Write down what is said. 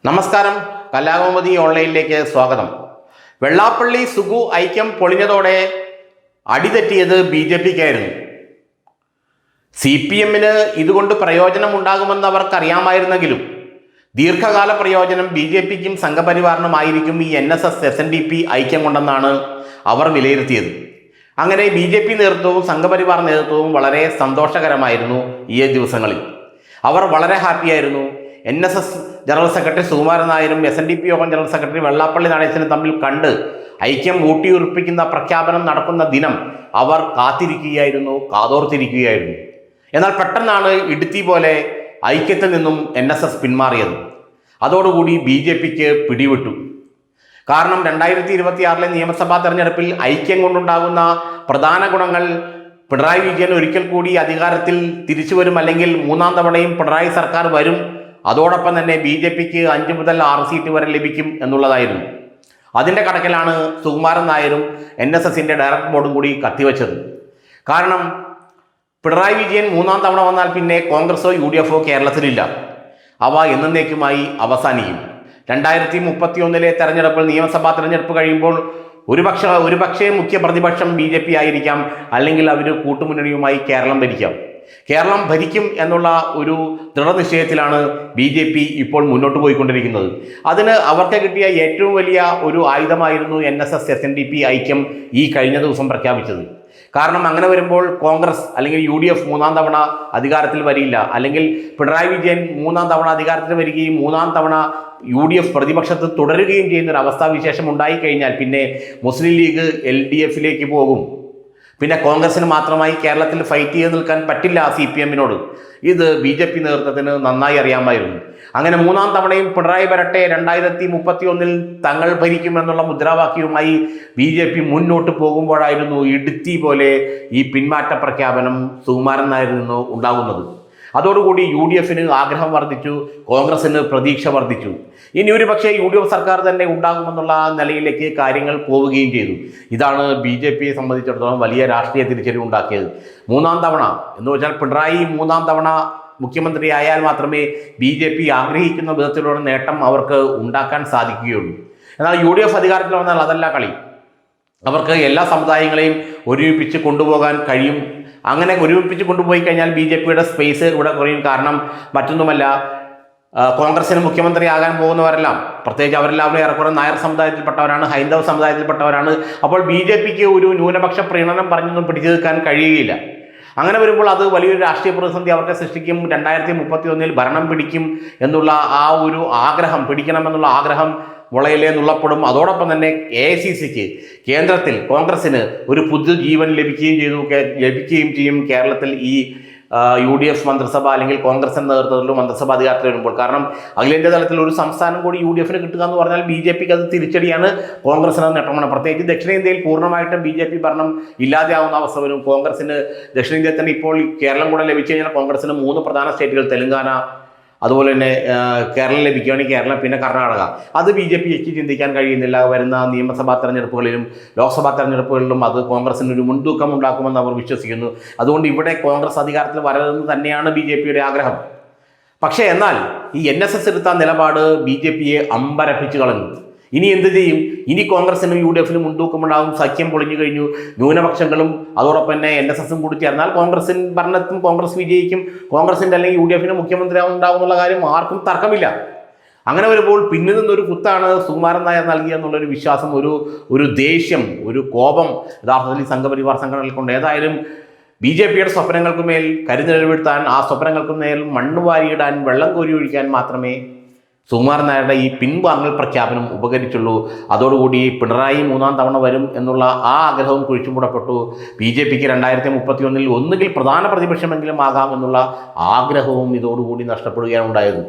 നമസ്കാരം, കലാകൗമുദി ഓൺലൈനിലേക്ക് സ്വാഗതം. വെള്ളാപ്പള്ളി സുഗു ഐക്യം പൊളിഞ്ഞതോടെ അടിതെറ്റിയത് BJPക്കായിരുന്നു. CPMന് ഇതുകൊണ്ട് പ്രയോജനമുണ്ടാകുമെന്ന് അവർക്കറിയാമായിരുന്നെങ്കിലും ദീർഘകാല പ്രയോജനം BJPക്കും സംഘപരിവാറിനുമായിരിക്കും ഈ NSS SNDP ഐക്യം കൊണ്ടെന്നാണ് അവർ വിലയിരുത്തിയത്. അങ്ങനെ BJP നേതൃത്വവും സംഘപരിവാർ നേതൃത്വവും വളരെ സന്തോഷകരമായിരുന്നു ഈ ദിവസങ്ങളിൽ. അവർ വളരെ ഹാപ്പിയായിരുന്നു. NSS ജനറൽ സെക്രട്ടറി സുകുമാരൻ നായരും SNDP യോഗം ജനറൽ സെക്രട്ടറി വെള്ളാപ്പള്ളി നടേശനും തമ്മിൽ കണ്ട് ഐക്യം ഊട്ടിയുറപ്പിക്കുന്ന പ്രഖ്യാപനം നടക്കുന്ന ദിനം അവർ കാതോർത്തിരിക്കുകയായിരുന്നു. എന്നാൽ പെട്ടെന്നാണ് ഇടുത്തി പോലെ ഐക്യത്തിൽ നിന്നും NSS പിന്മാറിയത്. അതോടുകൂടി BJPക്ക് പിടിവിട്ടു. കാരണം 2026 നിയമസഭാ തെരഞ്ഞെടുപ്പിൽ ഐക്യം കൊണ്ടുണ്ടാകുന്ന പ്രധാന ഗുണങ്ങൾ പിണറായി വിജയൻ ഒരിക്കൽ കൂടി അധികാരത്തിൽ തിരിച്ചു വരും, അല്ലെങ്കിൽ മൂന്നാം തവണയും പിണറായി സർക്കാർ വരും. അതോടൊപ്പം തന്നെ BJPക്ക് 5 മുതൽ 6 സീറ്റ് വരെ ലഭിക്കും എന്നുള്ളതായിരുന്നു. അതിൻ്റെ കണക്കിലാണ് സുകുമാരൻ നായരും NSSന്റെ ഡയറക്ടർ ബോർഡും കൂടി കത്തിവെച്ചത്. കാരണം പിണറായി വിജയൻ മൂന്നാം തവണ വന്നാൽ പിന്നെ കോൺഗ്രസോ UDFോ കേരളത്തിലില്ല. അവ എന്നേക്കുമായി അവസാനിക്കും. 2031 തെരഞ്ഞെടുപ്പിൽ നിയമസഭാ തെരഞ്ഞെടുപ്പ് കഴിയുമ്പോൾ ഒരുപക്ഷേ മുഖ്യ പ്രതിപക്ഷം BJP ആയിരിക്കാം, അല്ലെങ്കിൽ അവർ കൂട്ടുമുന്നണിയുമായി കേരളം ഭരിക്കാം. കേരളം ഭരിക്കും എന്നുള്ള ഒരു ദൃഢനിശ്ചയത്തിലാണ് BJP ഇപ്പോൾ മുന്നോട്ട് പോയിക്കൊണ്ടിരിക്കുന്നത്. അതിന് അവർക്ക് കിട്ടിയ ഏറ്റവും വലിയ ഒരു ആയുധമായിരുന്നു NSS SNDP ഐക്യം ഈ കഴിഞ്ഞ ദിവസം പ്രഖ്യാപിച്ചത്. കാരണം അങ്ങനെ വരുമ്പോൾ കോൺഗ്രസ് അല്ലെങ്കിൽ UDF മൂന്നാം തവണ അധികാരത്തിൽ വരില്ല, അല്ലെങ്കിൽ പിണറായി വിജയൻ മൂന്നാം തവണ അധികാരത്തിൽ വരികയും മൂന്നാം തവണ UDF പ്രതിപക്ഷത്ത് തുടരുകയും ചെയ്യുന്ന ഒരു അവസ്ഥാവിശേഷം ഉണ്ടായിക്കഴിഞ്ഞാൽ പിന്നെ മുസ്ലിം ലീഗ് LDFിലേക്ക് പോകും. പിന്നെ കോൺഗ്രസിന് മാത്രമായി കേരളത്തിൽ ഫൈറ്റ് ചെയ്ത് നിൽക്കാൻ പറ്റില്ല CPMനോട്. ഇത് BJP നേതൃത്വത്തിന് നന്നായി അറിയാമായിരുന്നു. അങ്ങനെ മൂന്നാം തവണയും പിണറായി വരട്ടെ, 2031 തങ്ങൾ ഭരിക്കുമെന്നുള്ള മുദ്രാവാക്യവുമായി BJP മുന്നോട്ട് പോകുമ്പോഴായിരുന്നു ഇടുത്തി പോലെ ഈ പിന്മാറ്റ പ്രഖ്യാപനം സുകുമാരൻ നായരിൽ നിന്ന് ഉണ്ടാകുന്നത്. അതോടുകൂടി UDFന് ആഗ്രഹം വർദ്ധിച്ചു, കോൺഗ്രസിന് പ്രതീക്ഷ വർദ്ധിച്ചു. ഇനി ഒരുപക്ഷെ UDF സർക്കാർ തന്നെ ഉണ്ടാകുമെന്നുള്ള നിലയിലേക്ക് കാര്യങ്ങൾ പോവുകയും ചെയ്തു. ഇതാണ് BJPയെ സംബന്ധിച്ചിടത്തോളം വലിയ രാഷ്ട്രീയ തിരിച്ചറിവ് ഉണ്ടാക്കിയത്. മൂന്നാം തവണ എന്ന് വെച്ചാൽ പിണറായി മൂന്നാം തവണ മുഖ്യമന്ത്രി ആയാൽ മാത്രമേ BJP ആഗ്രഹിക്കുന്ന വിധത്തിലുള്ള നേട്ടം അവർക്ക് ഉണ്ടാക്കാൻ സാധിക്കുകയുള്ളൂ. എന്നാൽ UDF അധികാരത്തിൽ വന്നാൽ അതല്ല കളി. അവർക്ക് എല്ലാ സമുദായങ്ങളെയും ഒരുമിപ്പിച്ച് കൊണ്ടുപോകാൻ കഴിയും. അങ്ങനെ ഒരുമിപ്പിച്ച് കൊണ്ടുപോയി കഴിഞ്ഞാൽ BJPയുടെ സ്പേസ് ഇവിടെ കുറയും. കാരണം മറ്റൊന്നുമല്ല, കോൺഗ്രസിന് മുഖ്യമന്ത്രിയാകാൻ പോകുന്നവരെല്ലാം, പ്രത്യേകിച്ച് അവരെല്ലാവരും ഏറെക്കുറെ നായർ സമുദായത്തിൽപ്പെട്ടവരാണ്, ഹൈന്ദവ സമുദായത്തിൽപ്പെട്ടവരാണ്. അപ്പോൾ BJPക്ക് ഒരു ന്യൂനപക്ഷ പ്രീണനം പറഞ്ഞൊന്നും പിടിച്ചു നിൽക്കാൻ കഴിയുകയില്ല. അങ്ങനെ വരുമ്പോൾ അത് വലിയൊരു രാഷ്ട്രീയ പ്രതിസന്ധി അവർക്ക് സൃഷ്ടിക്കും. 2031 ഭരണം പിടിക്കും എന്നുള്ള ആ ഒരു ആഗ്രഹം, പിടിക്കണമെന്നുള്ള ആഗ്രഹം മുളയിലെ നുള്ളപ്പെടും. അതോടൊപ്പം തന്നെ AICCക്ക്, കേന്ദ്രത്തിൽ കോൺഗ്രസിന് ഒരു പുതുജീവൻ ലഭിക്കുകയും ചെയ്യും കേരളത്തിൽ ഈ UDF മന്ത്രിസഭ അല്ലെങ്കിൽ കോൺഗ്രസിൻ്റെ നേതൃത്വത്തിലും മന്ത്രിസഭ അധികാരത്തിൽ വരുമ്പോൾ. കാരണം അഖിലേന്ത്യാ തലത്തിൽ ഒരു സംസ്ഥാനം കൂടി UDFന് കിട്ടുക എന്ന് പറഞ്ഞാൽ BJPക്ക് അത് തിരിച്ചടിയാണ്, കോൺഗ്രസിന് നേട്ടമാണ്. പ്രത്യേകിച്ച് ദക്ഷിണേന്ത്യയിൽ പൂർണ്ണമായിട്ടും BJP ഭരണം ഇല്ലാതെയാവുന്ന അവസ്ഥ വരും. കോൺഗ്രസിന് ദക്ഷിണേന്ത്യയിൽ തന്നെ ഇപ്പോൾ കേരളം കൂടെ ലഭിച്ചു കഴിഞ്ഞാൽ കോൺഗ്രസിന് 3 പ്രധാന സ്റ്റേറ്റുകൾ, തെലങ്കാന, അതുപോലെ തന്നെ കേരളം ലഭിക്കുകയാണെങ്കിൽ കേരളം, പിന്നെ കർണാടക. അത് BJPക്ക് ചിന്തിക്കാൻ കഴിയുന്നില്ല. വരുന്ന നിയമസഭാ തെരഞ്ഞെടുപ്പുകളിലും ലോക്സഭാ തെരഞ്ഞെടുപ്പുകളിലും അത് കോൺഗ്രസിന് ഒരു മുൻതൂക്കം ഉണ്ടാക്കുമെന്ന് അവർ വിശ്വസിക്കുന്നു. അതുകൊണ്ട് ഇവിടെ കോൺഗ്രസ് അധികാരത്തിൽ വരരുതെന്ന് തന്നെയാണ് BJPയുടെ ആഗ്രഹം. പക്ഷേ എന്നാൽ ഈ NSS എടുത്ത നിലപാട് BJPയെ അമ്പരപ്പിച്ചു കളഞ്ഞു. ഇനി എന്ത് ചെയ്യും? ഇനി കോൺഗ്രസിനും UDFനും മുൻതൂക്കമുണ്ടാകും. സഖ്യം പൊളിഞ്ഞു കഴിഞ്ഞു. ന്യൂനപക്ഷങ്ങളും അതോടൊപ്പം തന്നെ NSSും കൂടി ചേർന്നാൽ കോൺഗ്രസിൻ ഭരണത്തും കോൺഗ്രസ് വിജയിക്കും. കോൺഗ്രസിൻ്റെ അല്ലെങ്കിൽ UDFന് മുഖ്യമന്ത്രി ഉണ്ടാകുന്നുള്ള കാര്യം ആർക്കും തർക്കമില്ല. അങ്ങനെ വരുമ്പോൾ പിന്നിൽ നിന്നൊരു കുത്താണ് സുകുമാരൻ നായർ നൽകിയെന്നുള്ളൊരു വിശ്വാസം, ഒരു ദേഷ്യം, ഒരു കോപം യഥാർത്ഥത്തിൽ സംഘപരിവാർ സംഘടനകൾക്കുണ്ട്. ഏതായാലും BJPയുടെ സ്വപ്നങ്ങൾക്ക് മേൽ കരിനിഴൽവീഴ്ത്താൻ, ആ സ്വപ്നങ്ങൾക്ക് മേൽ മണ്ണ് വാരിയിടാൻ, വെള്ളം കോരി ഒഴിക്കാൻ മാത്രമേ സുകുമാരൻ നായരുടെ ഈ പിൻവാങ്ങൽ പ്രഖ്യാപനം ഉപകരിച്ചുള്ളൂ. അതോടുകൂടി പിണറായി മൂന്നാം തവണ വരും എന്നുള്ള ആ ആഗ്രഹവും കുഴിച്ചുമൂടപ്പെട്ടു. BJPക്ക് 2031 ഒന്നുകിൽ പ്രധാന പ്രതിപക്ഷമെങ്കിലും ആകാമെന്നുള്ള ആഗ്രഹവും ഇതോടുകൂടി നഷ്ടപ്പെടുകയാണ് ഉണ്ടായത്.